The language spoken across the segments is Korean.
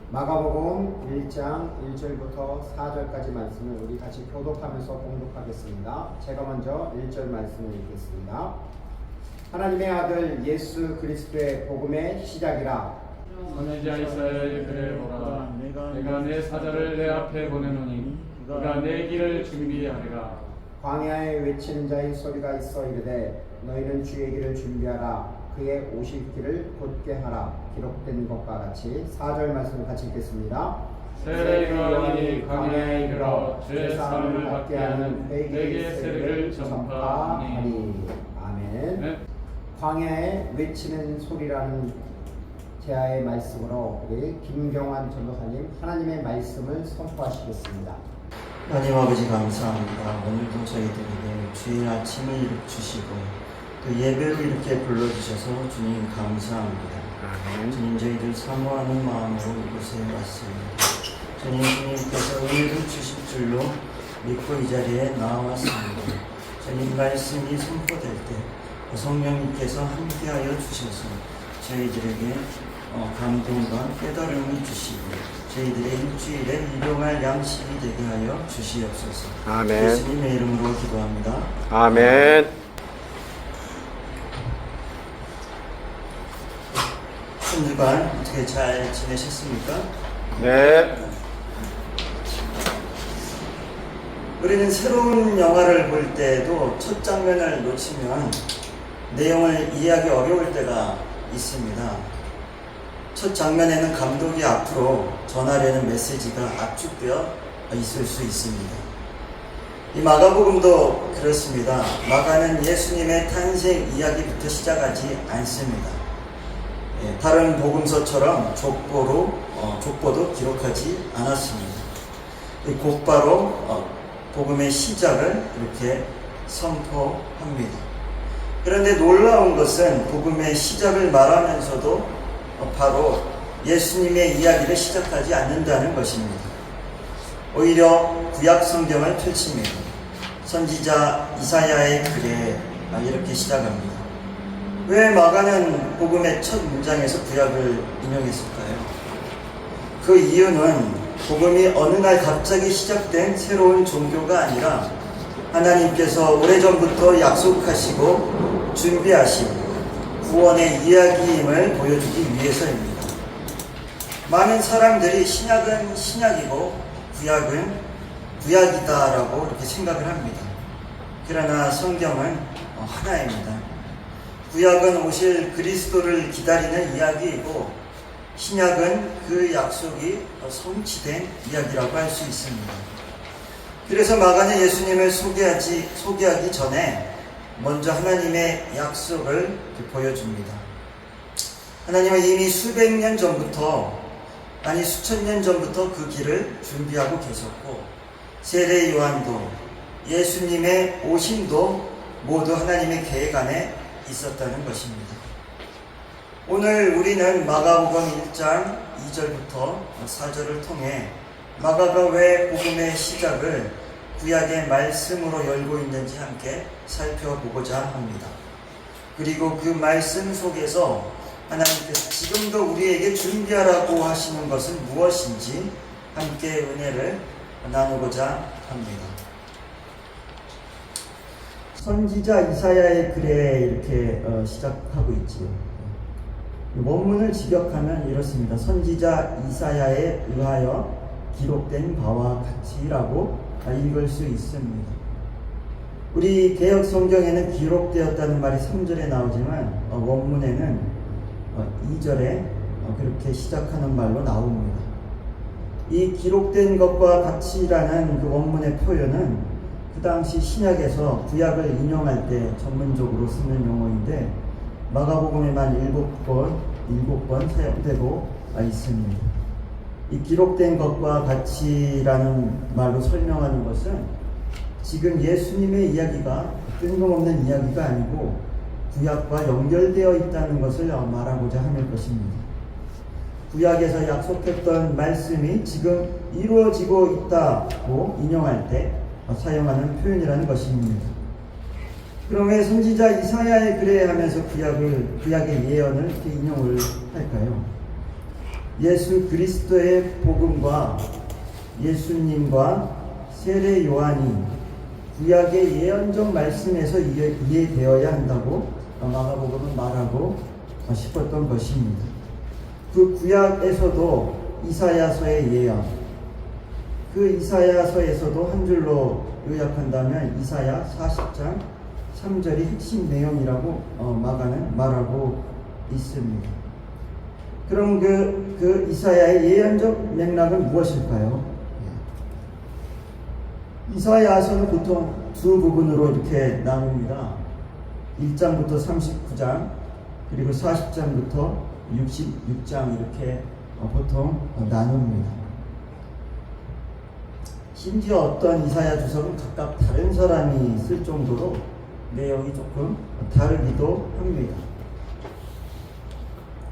마가복음 1장 1절부터 4절까지 말씀을 우리 같이 교독하면서 봉독하겠습니다. 제가 먼저 1절 말씀을 읽겠습니다. 하나님의 아들 예수 그리스도의 복음의 시작이라. 선지자 이사야의 글을 보라. 내가 내 사자를 내 앞에 보내노니 그가 내 길을 준비하리라. 광야에 외치는 자의 소리가 있어 이르되 너희는 주의 길을 준비하라. 그의 오실 길을 곧게 하라. 기록된 것과 같이 4절 말씀을 같이 읽겠습니다. 세례 요한이 광야에 이르러 죄 사함을 받게 하는 회개의 세례를 전파하니. 아멘. 네. 광야에 외치는 소리라는 제아의 말씀으로 우리 김경환 전도사님 하나님의 말씀을 선포하시겠습니다. 하나님 아버지 감사합니다. 오늘도 저희들에게 주일 아침을 주시고 또 예배로 이렇게 불러주셔서 주님 감사합니다. 주님 저희들 사모하는 마음으로 이곳에 왔습니다. 주님께서 은혜를 주실 줄로 믿고 이 자리에 나왔습니다. 주님 말씀이 선포될 때 성령님께서 함께하여 주셔서 저희들에게 감동과 깨달음을 주시고 저희들의 일주일에 일용할 양식이 되게 하여 주시옵소서. 아멘. 예수님의 이름으로 기도합니다. 아멘. 한 주간 어떻게 잘 지내셨습니까? 네. 우리는 새로운 영화를 볼 때도 첫 장면을 놓치면 내용을 이해하기 어려울 때가 있습니다. 첫 장면에는 감독이 앞으로 전하려는 메시지가 압축되어 있을 수 있습니다. 이 마가복음도 그렇습니다. 마가는 예수님의 탄생 이야기부터 시작하지 않습니다. 다른 복음서처럼 족보도 기록하지 않았습니다. 곧바로 복음의 시작을 이렇게 선포합니다. 그런데 놀라운 것은 복음의 시작을 말하면서도 바로 예수님의 이야기를 시작하지 않는다는 것입니다. 오히려 구약 성경을 펼칩니다. 선지자 이사야의 글에 이렇게 시작합니다. 왜 마가는 복음의 첫 문장에서 구약을 인용했을까요? 그 이유는 복음이 어느 날 갑자기 시작된 새로운 종교가 아니라 하나님께서 오래전부터 약속하시고 준비하신 구원의 이야기임을 보여주기 위해서입니다. 많은 사람들이 신약은 신약이고 구약은 구약이다라고 이렇게 생각을 합니다. 그러나 성경은 하나입니다. 구약은 오실 그리스도를 기다리는 이야기이고 신약은 그 약속이 성취된 이야기라고 할 수 있습니다. 그래서 마가는 예수님을 소개하기 전에 먼저 하나님의 약속을 보여줍니다. 하나님은 이미 수백 년 전부터, 수천 년 전부터 그 길을 준비하고 계셨고 세례 요한도 예수님의 오심도 모두 하나님의 계획 안에 있었다는 것입니다. 오늘 우리는 마가복음 1장 2절부터 4절을 통해 마가가 왜 복음의 시작을 구약의 말씀으로 열고 있는지 함께 살펴보고자 합니다. 그리고 그 말씀 속에서 하나님께서 지금도 우리에게 준비하라고 하시는 것은 무엇인지 함께 은혜를 나누고자 합니다. 선지자 이사야의 글에 이렇게 시작하고 있지요. 원문을 직역하면 이렇습니다. 선지자 이사야에 의하여 기록된 바와 같이라고 읽을 수 있습니다. 우리 개역 성경에는 기록되었다는 말이 3절에 나오지만 원문에는 2절에 그렇게 시작하는 말로 나옵니다. 이 기록된 것과 같이라는 그 원문의 표현은 그 당시 신약에서 구약을 인용할 때 전문적으로 쓰는 용어인데 마가복음에만 7번 사용되고 있습니다. 이 기록된 것과 같이라는 말로 설명하는 것은 지금 예수님의 이야기가 뜬금없는 이야기가 아니고 구약과 연결되어 있다는 것을 말하고자 하는 것입니다. 구약에서 약속했던 말씀이 지금 이루어지고 있다고 인용할 때 사용하는 표현이라는 것입니다. 그럼 왜 선지자 이사야의 글에 하면서 구약의 예언을 이렇게 인용을 할까요? 예수 그리스도의 복음과 예수님과 세례 요한이 구약의 예언적 말씀에서 이해되어야 한다고 마가복음은 말하고 싶었던 것입니다. 그 구약에서도 이사야서의 예언, 그 이사야서에서도 한 줄로 요약한다면 이사야 40장 3절이 핵심 내용이라고 마가는 말하고 있습니다. 그럼 그 이사야의 예언적 맥락은 무엇일까요? 이사야서는 보통 두 부분으로 이렇게 나눕니다. 1장부터 39장 그리고 40장부터 66장 이렇게 보통 나눕니다. 심지어 어떤 이사야 주석은 각각 다른 사람이 쓸 정도로 내용이 조금 다르기도 합니다.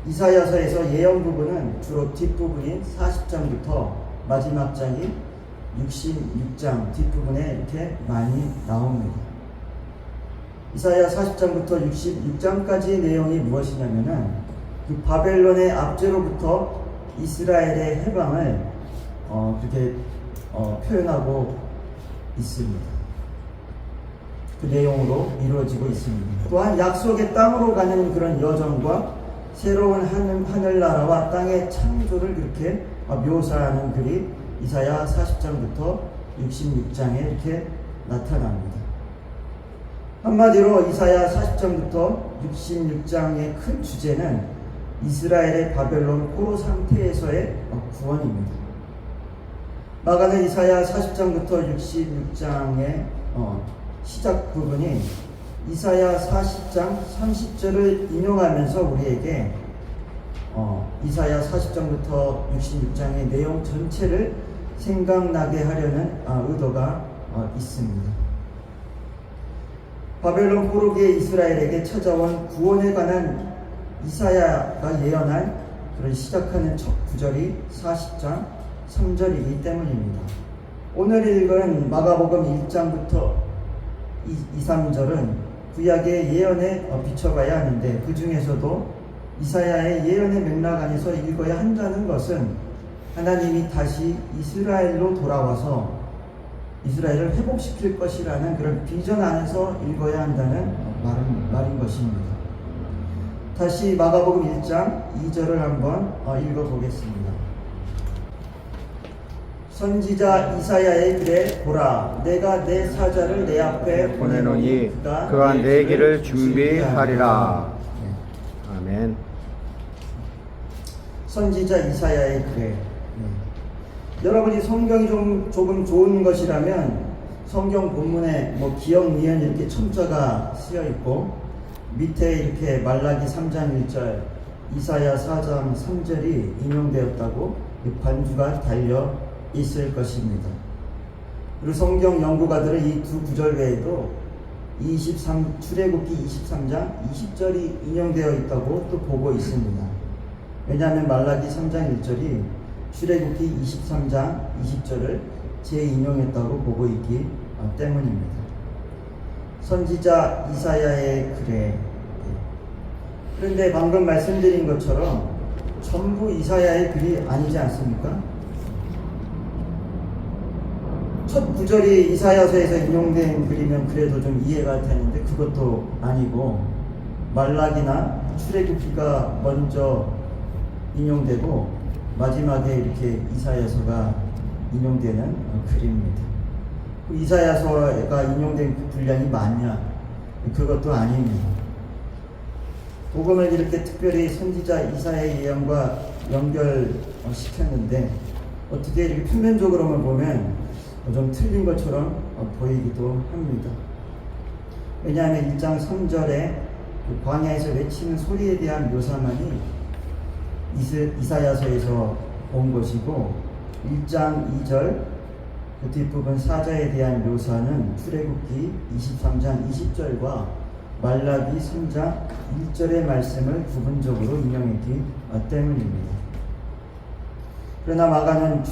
이사야서에서 예언 부분은 주로 뒷부분인 40장부터 마지막 장인 66장 뒷부분에 이렇게 많이 나옵니다. 이사야 40장부터 66장까지의 내용이 무엇이냐면은 그 바벨론의 압제로부터 이스라엘의 해방을 그렇게 표현하고 있습니다. 그 내용으로 이루어지고 있습니다. 또한 약속의 땅으로 가는 그런 여정과 새로운 하늘나라와 땅의 창조를 그렇게 묘사하는 글이 이사야 40장부터 66장에 이렇게 나타납니다. 한마디로 이사야 40장부터 66장의 큰 주제는 이스라엘의 바벨론 포로 상태에서의 구원입니다. 마가는 이사야 40장부터 66장의 시작 부분이 이사야 40장 30절을 인용하면서 우리에게 이사야 40장부터 66장의 내용 전체를 생각나게 하려는 의도가 있습니다. 바벨론 포로기의 이스라엘에게 찾아온 구원에 관한 이사야가 예언한 그런 시작하는 첫 구절이 40장 3절이기 때문입니다. 오늘 읽은 마가복음 1장부터 2, 3절은 구약의 예언에 비춰봐야 하는데 그 중에서도 이사야의 예언의 맥락 안에서 읽어야 한다는 것은 하나님이 다시 이스라엘로 돌아와서 이스라엘을 회복시킬 것이라는 그런 비전 안에서 읽어야 한다는 말인 것입니다. 다시 마가복음 1장 2절을 한번 읽어보겠습니다. 선지자 이사야의 글에 보라, 내가 내 사자를 내 앞에 보내노니 그가 내 길을 준비하리라. 아멘. 선지자 이사야의 글에 여러분이 성경이 조금 좋은 것이라면 성경 본문에 기역, 니은 이렇게 첨자가 쓰여 있고 밑에 이렇게 말라기 3장 1절, 이사야 4장 3절이 인용되었다고 관주가 달려 있을 것입니다. 그리고 성경 연구가들은 이 두 구절 외에도 출애굽기 23장 20절이 인용되어 있다고 또 보고 있습니다. 왜냐하면 말라기 3장 1절이 출애굽기 23장 20절을 재인용했다고 보고 있기 때문입니다. 선지자 이사야의 글에 그런데 방금 말씀드린 것처럼 전부 이사야의 글이 아니지 않습니까? 첫 구절이 이사야서에서 인용된 글이면 그래도 좀 이해가 되는데 그것도 아니고 말라기나 출애굽기가 먼저 인용되고 마지막에 이렇게 이사야서가 인용되는 글입니다. 이사야서가 인용된 그 분량이 많냐? 그것도 아닙니다. 복음을 이렇게 특별히 선지자 이사야의 예언과 연결시켰는데 어떻게 이렇게 표면적으로만 보면 좀 틀린 것처럼 보이기도 합니다. 왜냐하면 1장 3절에 광야에서 외치는 소리에 대한 묘사만이 이사야서에서 온 것이고 1장 2절 그 뒷부분 사자에 대한 묘사는 출애굽기 23장 20절과 말라기 3장 1절의 말씀을 부분적으로 인용했기 때문입니다. 그러나 마가는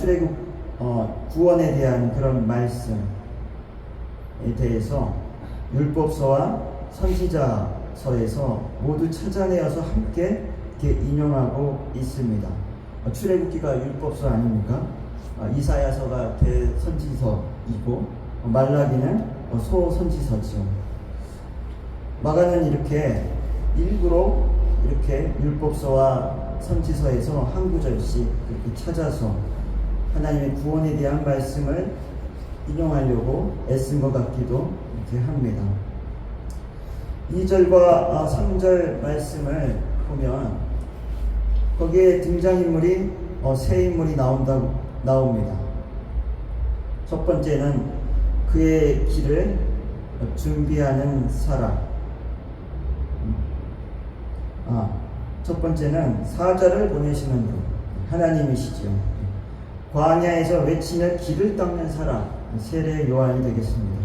구원에 대한 그런 말씀에 대해서 율법서와 선지자서에서 모두 찾아내어서 함께 이렇게 인용하고 있습니다. 출애굽기가 율법서 아닙니까? 이사야서가 대선지서이고 말라기는 소선지서죠. 마가는 이렇게 일부러 이렇게 율법서와 선지서에서 한 구절씩 그렇게 찾아서 하나님의 구원에 대한 말씀을 인용하려고 애쓴 것 같기도 이렇게 합니다. 2절과 3절 말씀을 보면 거기에 등장인물이 세 인물이 나옵니다. 첫 번째는 그의 길을 준비하는 사람. 첫 번째는 사자를 보내시는 분, 하나님이시죠. 광야에서 외치며 길을 닦는 사람, 세례 요한이 되겠습니다.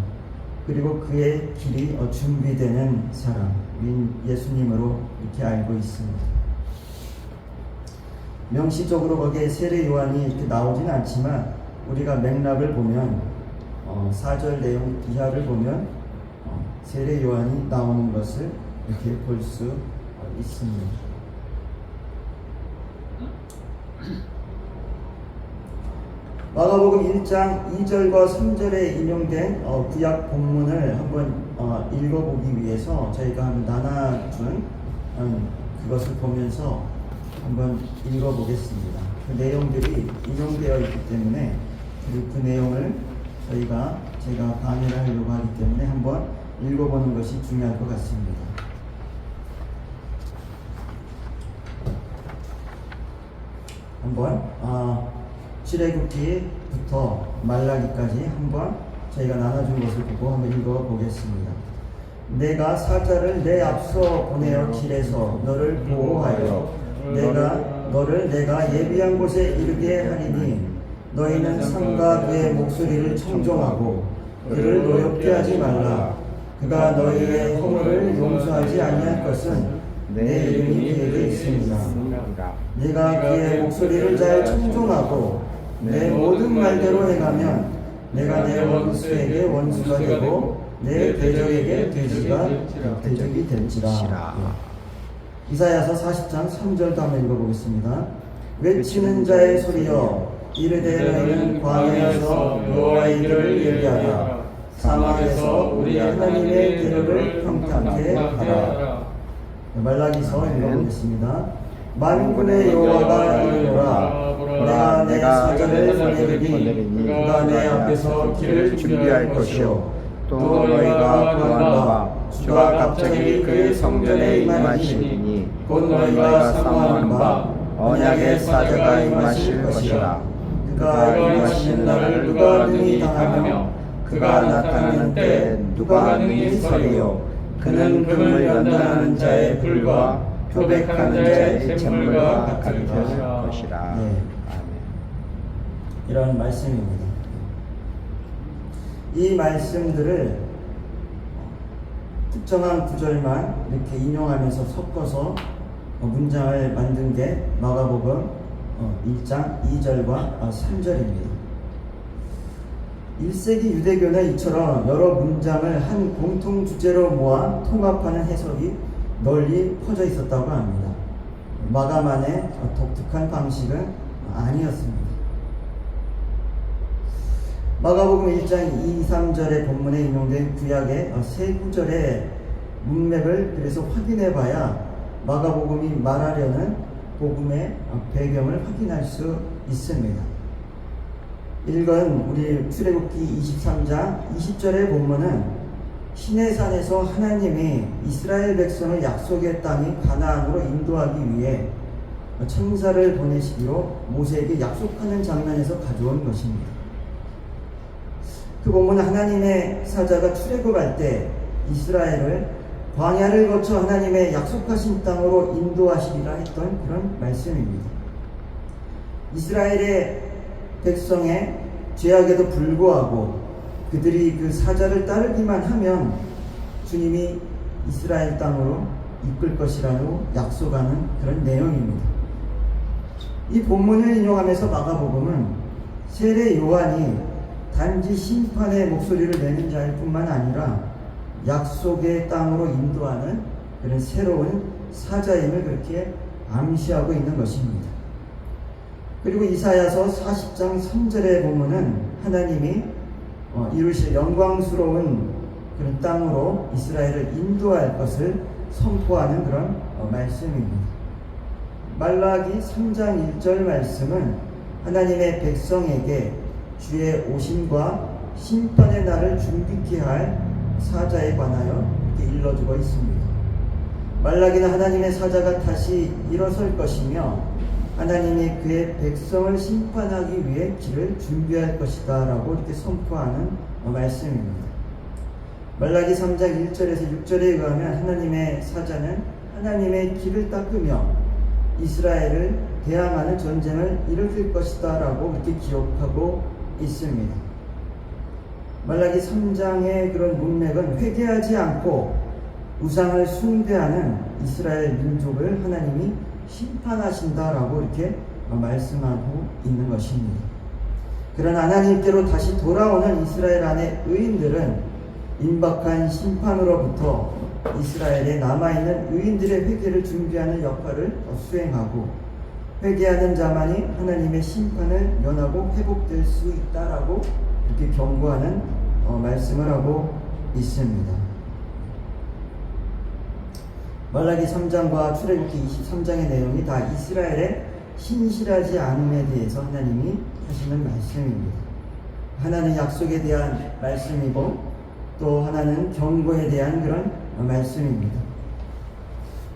그리고 그의 길이 준비되는 사람, 예수님으로 이렇게 알고 있습니다. 명시적으로 거기에 세례 요한이 이렇게 나오지는 않지만 우리가 맥락을 보면 4절 내용 이하를 보면 세례 요한이 나오는 것을 이렇게 볼 수 있습니다. 마가복음 1장 2절과 3절에 인용된 구약 본문을 한번 읽어보기 위해서 저희가 한번 나눠준 그것을 보면서 한번 읽어보겠습니다. 그 내용들이 인용되어 있기 때문에 그 내용을 제가 강의를 하려고 하기 때문에 한번 읽어보는 것이 중요할 것 같습니다. 한번 출애굽기부터 말라기까지 한번 저희가 나눠준 것을 보고 한번 읽어보겠습니다. 내가 사자를 내 앞서 보내어 길에서 너를 보호하여 내가 예비한 곳에 이르게 하리니 너희는 상과 그의 목소리를 청종하고 그를 노엽게 하지 말라. 그가 너희의 허물을 용서하지 아니할 것은 내 이름이 그에게 있습니다. 내가 그의 목소리를 잘 청종하고 내 모든 말대로 행하면 내가 내 원수에게 원수가 되고 내 대적에게 대적이 될지라. 이사야서 40장 3절도 한번 읽어보겠습니다. 외치는 자의 소리여 이르되 너희는 광야에서 여호와의 길을 예비하라. 사막에서 우리 하나님의 길을 평탄케 하라. 말라기서 읽어보겠습니다. 만군의 여호와가 이르노라. 내가 내 사자를 보내리니 그가 내 앞에서 길을 준비할 것이요 또 너희가 구한 바 주가 갑자기 그의 성전에 임하시니 곧 너희가 사모하는 바 언약의 사자가 임하실 것이라. 그가 임하시는 날을 누가 능히 당하며 그가 나타나는 때 누가 능히 서리요. 그는 금을 연단하는 자의 불과 표백하는 자의 잼물과 같을 것이라. 이런 말씀입니다. 이 말씀들을 특정한 구절만 이렇게 인용하면서 섞어서 문장을 만든 게 마가복음 1장 2절과 3절입니다. 1세기 유대교는 이처럼 여러 문장을 한 공통 주제로 모아 통합하는 해석이 널리 퍼져 있었다고 합니다. 마가만의 독특한 방식은 아니었습니다. 마가복음 1장 2, 3절의 본문에 인용된 구약의 세 구절의 문맥을 그래서 확인해 봐야 마가복음이 말하려는 복음의 배경을 확인할 수 있습니다. 읽은 우리 출애굽기 23장 20절의 본문은 시내산에서 하나님이 이스라엘 백성을 약속의 땅인 가나안으로 인도하기 위해 천사를 보내시기로 모세에게 약속하는 장면에서 가져온 것입니다. 그 본문은 하나님의 사자가 출애굽할 때 이스라엘을 광야를 거쳐 하나님의 약속하신 땅으로 인도하시리라 했던 그런 말씀입니다. 이스라엘의 백성의 죄악에도 불구하고 그들이 그 사자를 따르기만 하면 주님이 이스라엘 땅으로 이끌 것이라고 약속하는 그런 내용입니다. 이 본문을 인용하면서 마가복음은 세례 요한이 단지 심판의 목소리를 내는 자일 뿐만 아니라 약속의 땅으로 인도하는 그런 새로운 사자임을 그렇게 암시하고 있는 것입니다. 그리고 이사야서 40장 3절에 보면은 하나님이 이루실 영광스러운 그런 땅으로 이스라엘을 인도할 것을 선포하는 그런 말씀입니다. 말라기 3장 1절 말씀은 하나님의 백성에게 주의 오심과 심판의 날을 준비케 할 사자에 관하여 이렇게 일러주고 있습니다. 말라기는 하나님의 사자가 다시 일어설 것이며 하나님이 그의 백성을 심판하기 위해 길을 준비할 것이다 라고 이렇게 선포하는 말씀입니다. 말라기 3장 1절에서 6절에 의하면 하나님의 사자는 하나님의 길을 닦으며 이스라엘을 대항하는 전쟁을 일으킬 것이다 라고 이렇게 기록하고 있습니다. 말라기 3장의 그런 문맥은 회개하지 않고 우상을 숭배하는 이스라엘 민족을 하나님이 심판하신다라고 이렇게 말씀하고 있는 것입니다. 그러나 하나님께로 다시 돌아오는 이스라엘 안의 의인들은 임박한 심판으로부터 이스라엘에 남아있는 의인들의 회개를 준비하는 역할을 수행하고 회개하는 자만이 하나님의 심판을 면하고 회복될 수 있다라고 이렇게 경고하는 말씀을 하고 있습니다. 말라기 3장과 출애굽기 23장의 내용이 다 이스라엘의 신실하지 않음에 대해서 하나님이 하시는 말씀입니다. 하나는 약속에 대한 말씀이고 또 하나는 경고에 대한 그런 말씀입니다.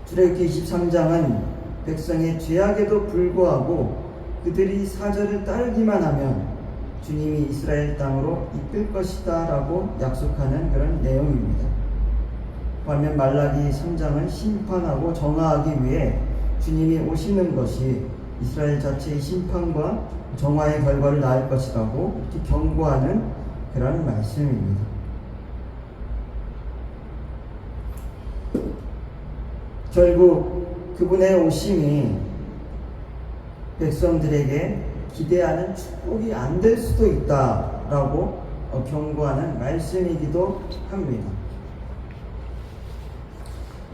출애굽기 23장은 백성의 죄악에도 불구하고 그들이 사절을 따르기만 하면 주님이 이스라엘 땅으로 이끌 것이다 라고 약속하는 그런 내용입니다. 반면 말라기 3장은 심판하고 정화하기 위해 주님이 오시는 것이 이스라엘 자체의 심판과 정화의 결과를 낳을 것이라고 이렇게 경고하는 그런 말씀입니다. 결국 그분의 오심이 백성들에게 기대하는 축복이 안 될 수도 있다라고 경고하는 말씀이기도 합니다.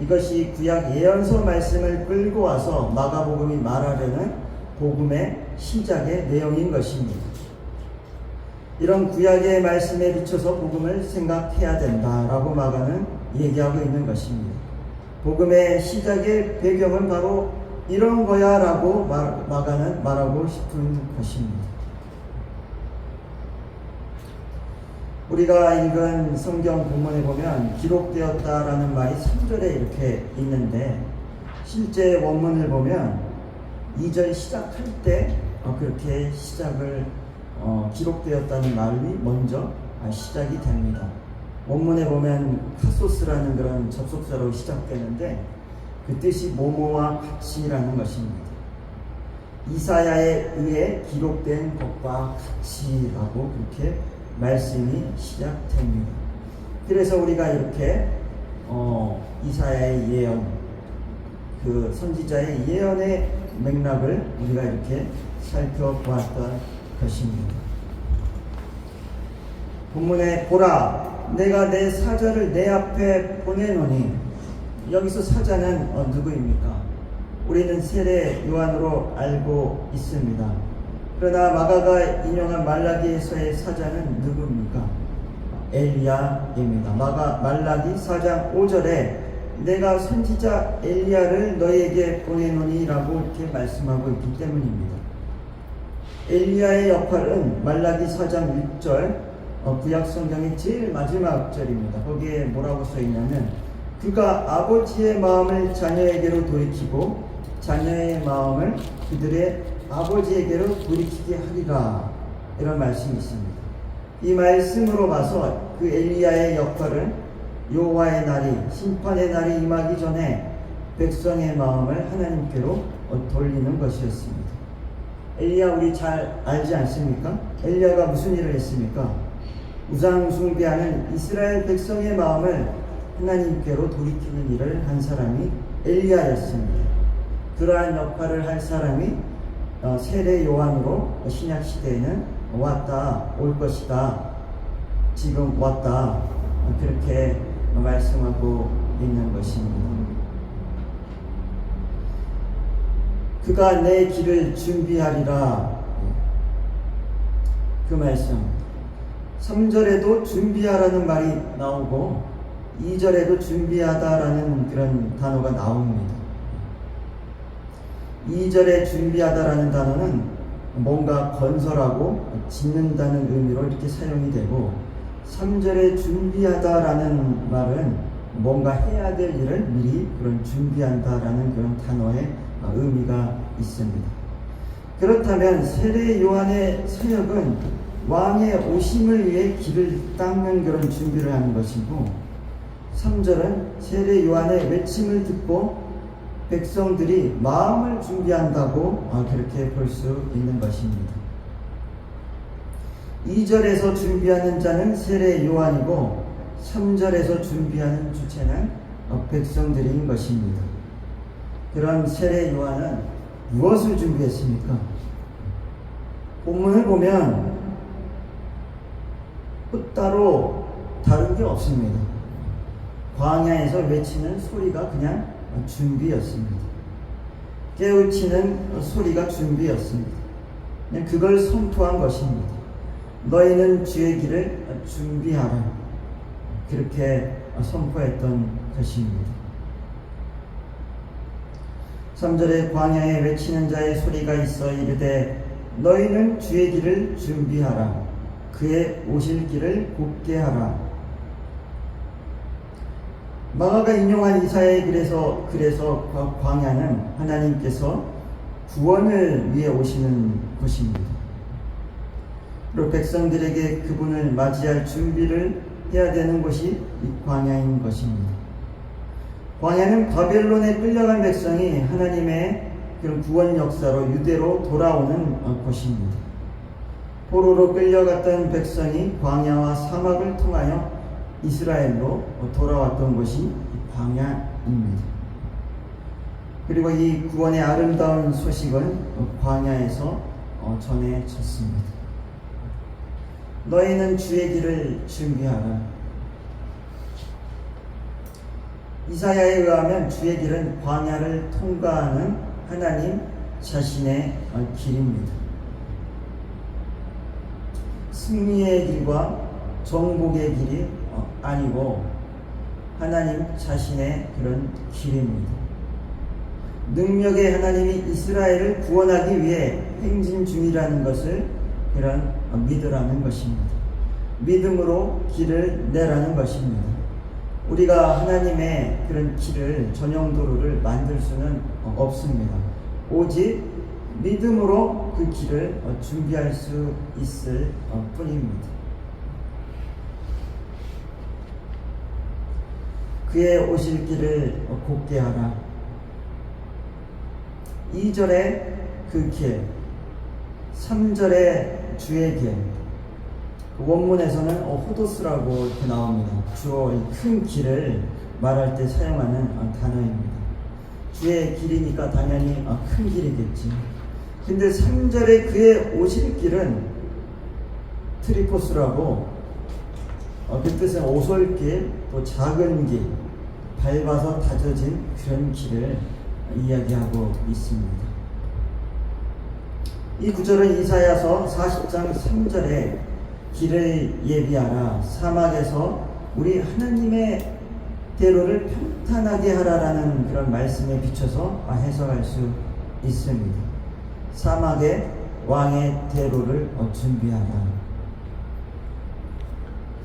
이것이 구약 예언서 말씀을 끌고 와서 마가복음이 말하려는 복음의 시작의 내용인 것입니다. 이런 구약의 말씀에 비춰서 복음을 생각해야 된다라고 마가는 얘기하고 있는 것입니다. 복음의 시작의 배경은 바로 이런 거야 라고 마가는 말하고 싶은 것입니다. 우리가 읽은 성경 본문에 보면 기록되었다라는 말이 3절에 이렇게 있는데 실제 원문을 보면 2절 시작할 때 그렇게 시작을 기록되었다는 말이 먼저 시작이 됩니다. 원문에 보면 카소스라는 그런 접속사로 시작되는데 그 뜻이 뭐뭐와 같이라는 것입니다. 이사야에 의해 기록된 것과 같이라고 그렇게 말씀이 시작됩니다. 그래서 우리가 이렇게 이사야의 예언, 그 선지자의 예언의 맥락을 우리가 이렇게 살펴보았던 것입니다. 본문에 보라, 내가 내 사자를 내 앞에 보내노니, 여기서 사자는 누구입니까? 우리는 세례 요한으로 알고 있습니다. 그러나 마가가 인용한 말라기에서의 사자는 누구입니까? 엘리야입니다. 말라기 4장 5절에 내가 선지자 엘리야를 너에게 보내노니 라고 이렇게 말씀하고 있기 때문입니다. 엘리야의 역할은 말라기 4장 6절 구약 성경의 제일 마지막 절입니다. 거기에 뭐라고 써 있냐면 그가 아버지의 마음을 자녀에게로 돌이키고 자녀의 마음을 그들의 아버지에게로 돌이키게 하리라, 이런 말씀이 있습니다. 이 말씀으로 봐서 그 엘리야의 역할은 여호와의 날이, 심판의 날이 임하기 전에 백성의 마음을 하나님께로 돌리는 것이었습니다. 엘리야 우리 잘 알지 않습니까? 엘리야가 무슨 일을 했습니까? 우상 숭배하는 이스라엘 백성의 마음을 하나님께로 돌이키는 일을 한 사람이 엘리야였습니다. 그러한 역할을 할 사람이 세례 요한으로 신약 시대에는 왔다, 올 것이다, 지금 왔다, 그렇게 말씀하고 있는 것입니다. 그가 내 길을 준비하리라. 그 말씀 3절에도 준비하라는 말이 나오고 2절에도 준비하다라는 그런 단어가 나옵니다. 2절에 준비하다라는 단어는 뭔가 건설하고 짓는다는 의미로 이렇게 사용이 되고 3절에 준비하다라는 말은 뭔가 해야 될 일을 미리 그런 준비한다라는 그런 단어의 의미가 있습니다. 그렇다면 세례 요한의 사역은 왕의 오심을 위해 길을 닦는 그런 준비를 하는 것이고 3절은 세례 요한의 외침을 듣고 백성들이 마음을 준비한다고 그렇게 볼 수 있는 것입니다. 2절에서 준비하는 자는 세례 요한이고 3절에서 준비하는 주체는 백성들인 것입니다. 그런 세례 요한은 무엇을 준비했습니까? 본문을 보면 따로 다른 게 없습니다. 광야에서 외치는 소리가 그냥 준비였습니다. 깨우치는 소리가 준비였습니다. 그냥 그걸 선포한 것입니다. 너희는 주의 길을 준비하라. 그렇게 선포했던 것입니다. 3절에 광야에 외치는 자의 소리가 있어 이르되 너희는 주의 길을 준비하라. 그의 오실 길을 곱게 하라. 마가가 인용한 이사야의 그래서 광야는 하나님께서 구원을 위해 오시는 곳입니다. 그리고 백성들에게 그분을 맞이할 준비를 해야 되는 곳이 이 광야인 것입니다. 광야는 바벨론에 끌려간 백성이 하나님의 그런 구원 역사로 유대로 돌아오는 곳입니다. 포로로 끌려갔던 백성이 광야와 사막을 통하여 이스라엘로 돌아왔던 곳이 광야입니다. 그리고 이 구원의 아름다운 소식은 광야에서 전해졌습니다. 너희는 주의 길을 준비하라. 이사야에 의하면 주의 길은 광야를 통과하는 하나님 자신의 길입니다. 승리의 길과 정복의 길이 아니고 하나님 자신의 그런 길입니다. 능력의 하나님이 이스라엘을 구원하기 위해 행진 중이라는 것을 그런 믿으라는 것입니다. 믿음으로 길을 내라는 것입니다. 우리가 하나님의 그런 길을 전용도로를 만들 수는 없습니다. 오직 믿음으로 그 길을 준비할 수 있을 뿐입니다. 그의 오실 길을 곱게 하라. 2절에 그 길, 3절에 주의 길. 원문에서는 호도스라고 이렇게 나옵니다. 주어 큰 길을 말할 때 사용하는 단어입니다. 주의 길이니까 당연히 큰 길이겠지. 근데 3절에 그의 오실 길은 트리포스라고 그 뜻은 오솔길, 또 작은 길, 밟아서 다져진 그런 길을 이야기하고 있습니다. 이 구절은 이사야서 40장 3절에 길을 예비하라, 사막에서 우리 하나님의 대로를 평탄하게 하라라는 그런 말씀에 비춰서 해석할 수 있습니다. 사막에 왕의 대로를 준비하라.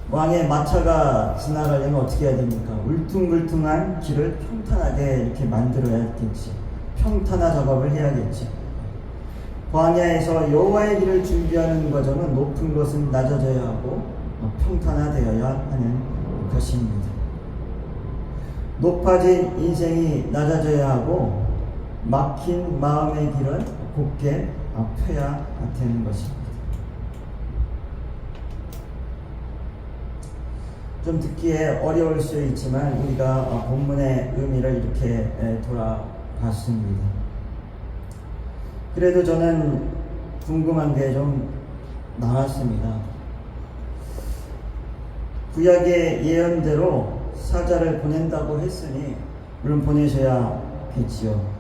왕의 마차가 지나가려면 어떻게 해야 됩니까? 울퉁불퉁한 길을 평탄하게 이렇게 만들어야겠지. 평탄화 작업을 해야겠지. 광야에서 여호와의 길을 준비하는 과정은 높은 것은 낮아져야 하고 평탄화되어야 하는 것입니다. 높아진 인생이 낮아져야 하고 막힌 마음의 길은 곱게 펴야 되는 것입니다. 좀 듣기에 어려울 수 있지만 우리가 본문의 의미를 이렇게 돌아봤습니다. 그래도 저는 궁금한 게 좀 나왔습니다. 구약의 예언대로 사자를 보낸다고 했으니 물론 보내셔야겠지요.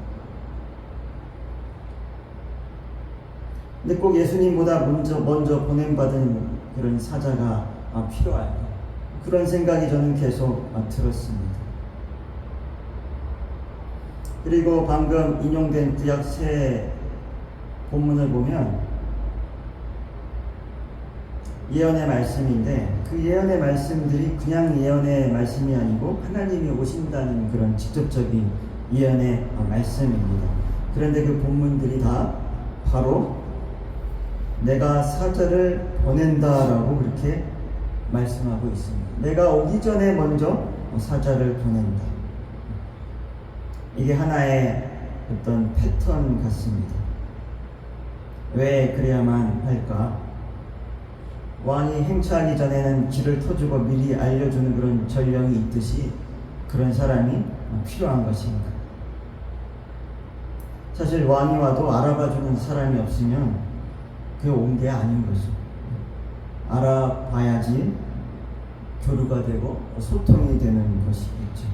근데 꼭 예수님보다 먼저 보냄받은 그런 사자가 필요할까? 그런 생각이 저는 계속 들었습니다. 그리고 방금 인용된 구약 새 본문을 보면 예언의 말씀인데 그 예언의 말씀들이 그냥 예언의 말씀이 아니고 하나님이 오신다는 그런 직접적인 예언의 말씀입니다. 그런데 그 본문들이 다 바로 내가 사자를 보낸다라고 그렇게 말씀하고 있습니다. 내가 오기 전에 먼저 사자를 보낸다. 이게 하나의 어떤 패턴 같습니다. 왜 그래야만 할까? 왕이 행차하기 전에는 길을 터주고 미리 알려주는 그런 전령이 있듯이 그런 사람이 필요한 것인가? 사실 왕이 와도 알아봐주는 사람이 없으면 그게 온 게 아닌 거죠. 알아봐야지 교류가 되고 소통이 되는 것이겠죠.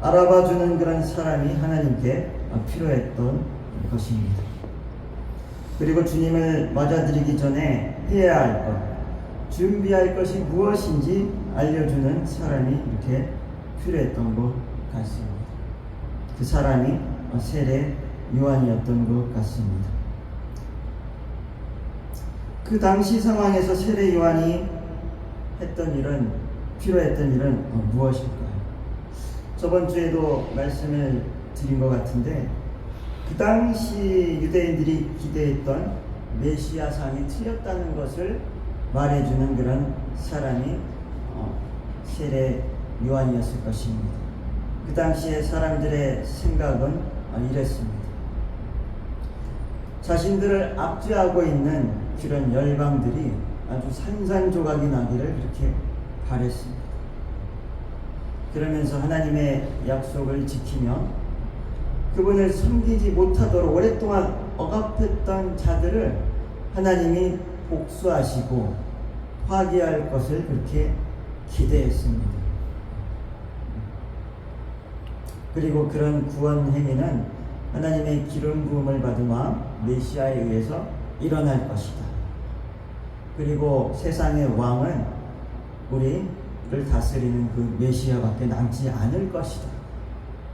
알아봐주는 그런 사람이 하나님께 필요했던 것입니다. 그리고 주님을 맞아들이기 전에 해야 할 것, 준비할 것이 무엇인지 알려주는 사람이 이렇게 필요했던 것 같습니다. 그 사람이 세례 요한이었던 것 같습니다. 그 당시 상황에서 세례 요한이 했던 일은, 필요했던 일은 무엇일까요? 저번 주에도 말씀을 드린 것 같은데 그 당시 유대인들이 기대했던 메시아상이 틀렸다는 것을 말해주는 그런 사람이 세례 요한이었을 것입니다. 그 당시에 사람들의 생각은 이랬습니다. 자신들을 압제하고 있는 그런 열방들이 아주 산산조각이 나기를 그렇게 바랬습니다. 그러면서 하나님의 약속을 지키며 그분을 섬기지 못하도록 오랫동안 억압했던 자들을 하나님이 복수하시고 화기할 것을 그렇게 기대했습니다. 그리고 그런 구원 행위는 하나님의 기름 부음을 받은 왕 메시아에 의해서 일어날 것이다. 그리고 세상의 왕은 우리를 다스리는 그 메시아밖에 남지 않을 것이다.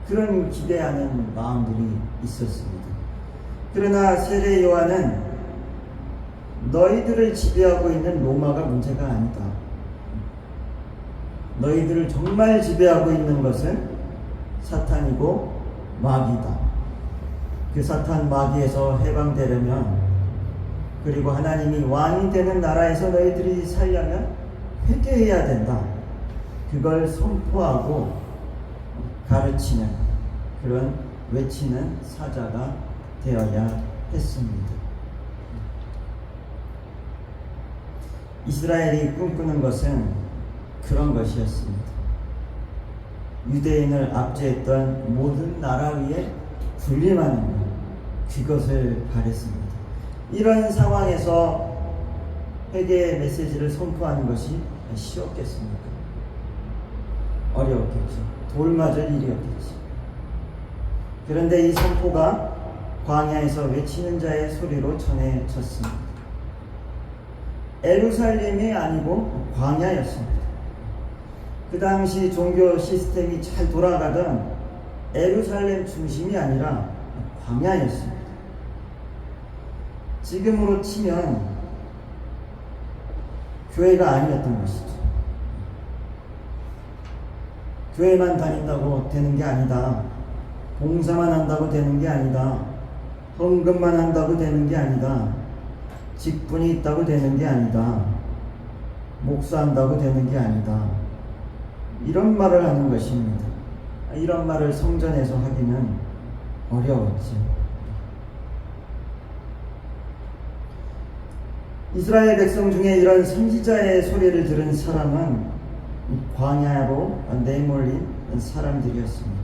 그런 기대하는 마음들이 있었습니다. 그러나 세례 요한은 너희들을 지배하고 있는 로마가 문제가 아니다. 너희들을 정말 지배하고 있는 것은 사탄이고 마귀다. 그 사탄 마귀에서 해방되려면, 그리고 하나님이 왕이 되는 나라에서 너희들이 살려면 회개해야 된다. 그걸 선포하고 가르치는, 그런 외치는 사자가 되어야 했습니다. 이스라엘이 꿈꾸는 것은 그런 것이었습니다. 유대인을 압제했던 모든 나라 위에 군림하는 것, 그것을 바랬습니다. 이런 상황에서 회개의 메시지를 선포하는 것이 쉬웠겠습니까? 어려웠겠죠. 돌맞을 일이었겠죠. 그런데 이 선포가 광야에서 외치는 자의 소리로 전해졌습니다. 에루살렘이 아니고 광야였습니다. 그 당시 종교 시스템이 잘 돌아가던 에루살렘 중심이 아니라 광야였습니다. 지금으로 치면 교회가 아니었던 것이죠. 교회만 다닌다고 되는 게 아니다. 봉사만 한다고 되는 게 아니다. 헌금만 한다고 되는 게 아니다. 직분이 있다고 되는 게 아니다. 목사한다고 되는 게 아니다. 이런 말을 하는 것입니다. 이런 말을 성전에서 하기는 어려웠죠. 이스라엘 백성 중에 이런 선지자의 소리를 들은 사람은 광야로 내몰린 사람들이었습니다.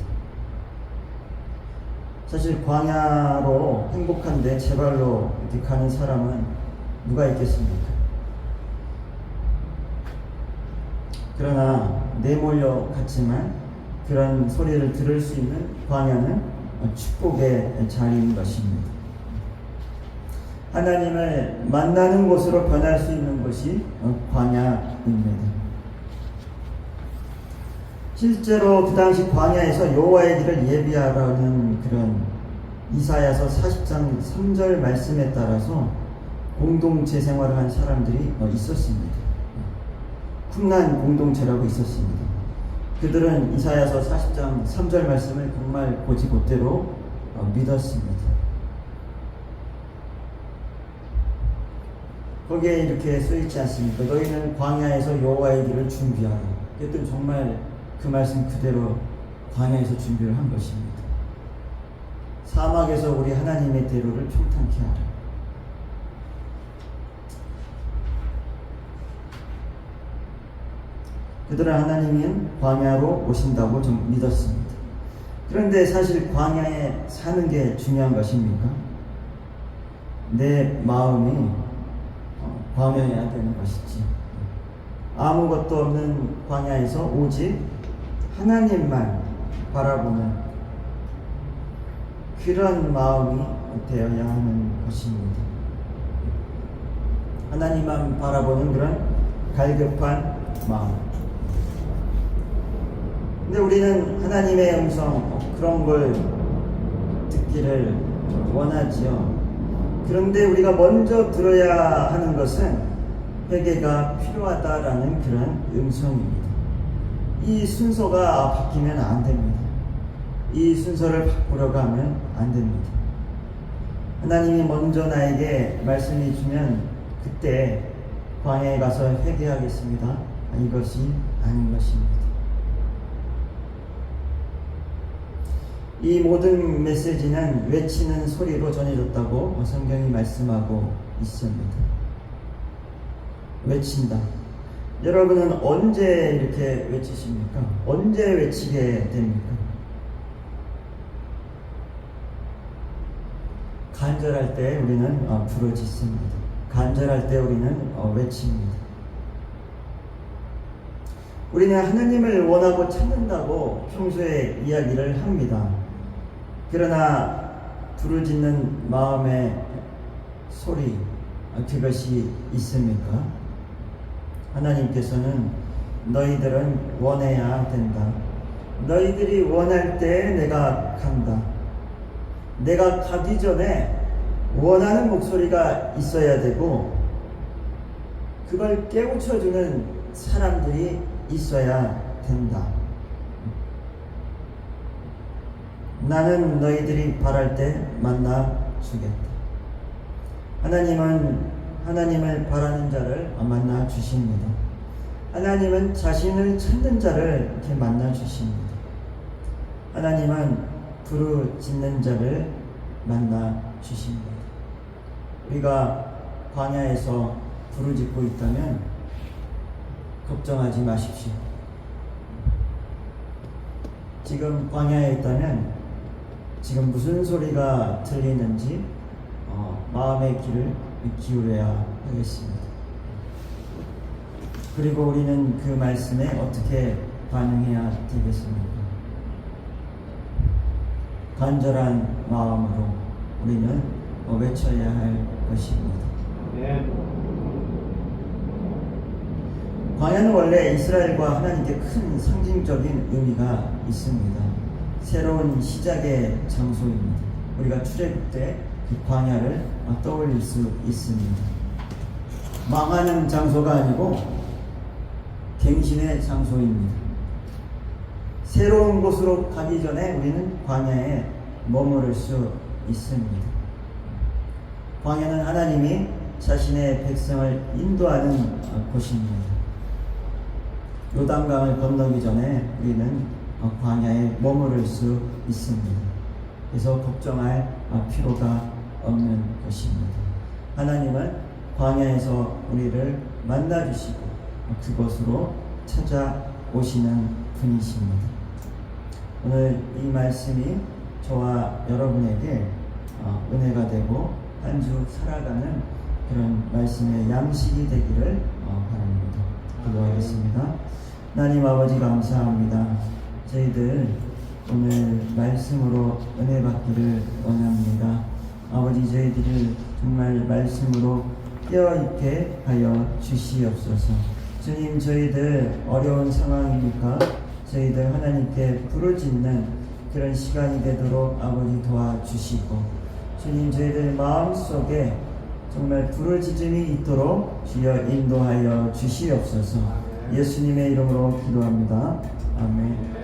사실 광야로 행복한데 제발로 이렇게 가는 사람은 누가 있겠습니까? 그러나 내몰려 갔지만 그런 소리를 들을 수 있는 광야는 축복의 자리인 것입니다. 하나님을 만나는 곳으로 변할 수 있는 곳이 광야입니다. 실제로 그 당시 광야에서 여호와의 길을 예비하라는 그런 이사야서 40장 3절 말씀에 따라서 공동체 생활을 한 사람들이 있었습니다. 쿰란 공동체라고 있었습니다. 그들은 이사야서 40장 3절 말씀을 정말 곧이곧대로 믿었습니다. 거기에 이렇게 써있지 않습니까? 너희는 광야에서 여호와의 길을 준비하라. 그랬더니 정말 그 말씀 그대로 광야에서 준비를 한 것입니다. 사막에서 우리 하나님의 대로를 평탄케 하라. 그들은 하나님은 광야로 오신다고 좀 믿었습니다. 그런데 사실 광야에 사는 게 중요한 것입니까? 내 마음이 광야해야 되는 것이지. 아무것도 없는 광야에서 오직 하나님만 바라보는 그런 마음이 되어야 하는 것입니다. 하나님만 바라보는 그런 갈급한 마음. 근데 우리는 하나님의 음성 그런 걸 듣기를 원하지요. 그런데 우리가 먼저 들어야 하는 것은 회개가 필요하다라는 그런 음성입니다. 이 순서가 바뀌면 안 됩니다. 이 순서를 바꾸려고 하면 안 됩니다. 하나님이 먼저 나에게 말씀해 주면 그때 광야에 가서 회개하겠습니다. 이것이 아닌 것입니다. 이 모든 메시지는 외치는 소리로 전해졌다고 성경이 말씀하고 있습니다. 외친다. 여러분은 언제 이렇게 외치십니까? 언제 외치게 됩니까? 간절할 때 우리는 부르짖습니다. 간절할 때 우리는 외칩니다. 우리는 하나님을 원하고 찾는다고 평소에 이야기를 합니다. 그러나 부르짖는 마음의 소리, 그것이 있습니까? 하나님께서는 너희들은 원해야 된다. 너희들이 원할 때 내가 간다. 내가 가기 전에 원하는 목소리가 있어야 되고 그걸 깨우쳐주는 사람들이 있어야 된다. 나는 너희들이 바랄 때 만나 주겠다. 하나님은 하나님을 바라는 자를 만나 주십니다. 하나님은 자신을 찾는 자를 이렇게 만나 주십니다. 하나님은 부르짖는 자를 만나 주십니다. 우리가 광야에서 부르짖고 있다면 걱정하지 마십시오. 지금 광야에 있다면 지금 무슨 소리가 들리는지 마음의 귀를 기울여야 하겠습니다. 그리고 우리는 그 말씀에 어떻게 반응해야 되겠습니까? 간절한 마음으로 우리는 외쳐야 할 것입니다. 광야는 원래 이스라엘과 하나님께 큰 상징적인 의미가 있습니다. 새로운 시작의 장소입니다. 우리가 출애굽 때 그 광야를 떠올릴 수 있습니다. 망하는 장소가 아니고 갱신의 장소입니다. 새로운 곳으로 가기 전에 우리는 광야에 머무를 수 있습니다. 광야는 하나님이 자신의 백성을 인도하는 곳입니다. 요단강을 건너기 전에 우리는 광야에 머무를 수 있습니다. 그래서 걱정할 필요가 없는 것입니다. 하나님은 광야에서 우리를 만나주시고 그곳으로 찾아오시는 분이십니다. 오늘 이 말씀이 저와 여러분에게 은혜가 되고 한 주 살아가는 그런 말씀의 양식이 되기를 바랍니다. 기도하겠습니다. 하나님 아버지 감사합니다. 저희들 오늘 말씀으로 은혜 받기를 원합니다. 아버지 저희들을 정말 말씀으로 깨어있게 하여 주시옵소서. 주님, 저희들 어려운 상황이니까 저희들 하나님께 부르짖는 그런 시간이 되도록 아버지 도와주시고, 주님 저희들 마음속에 정말 부르짖음이 있도록 주여 인도하여 주시옵소서. 예수님의 이름으로 기도합니다. 아멘.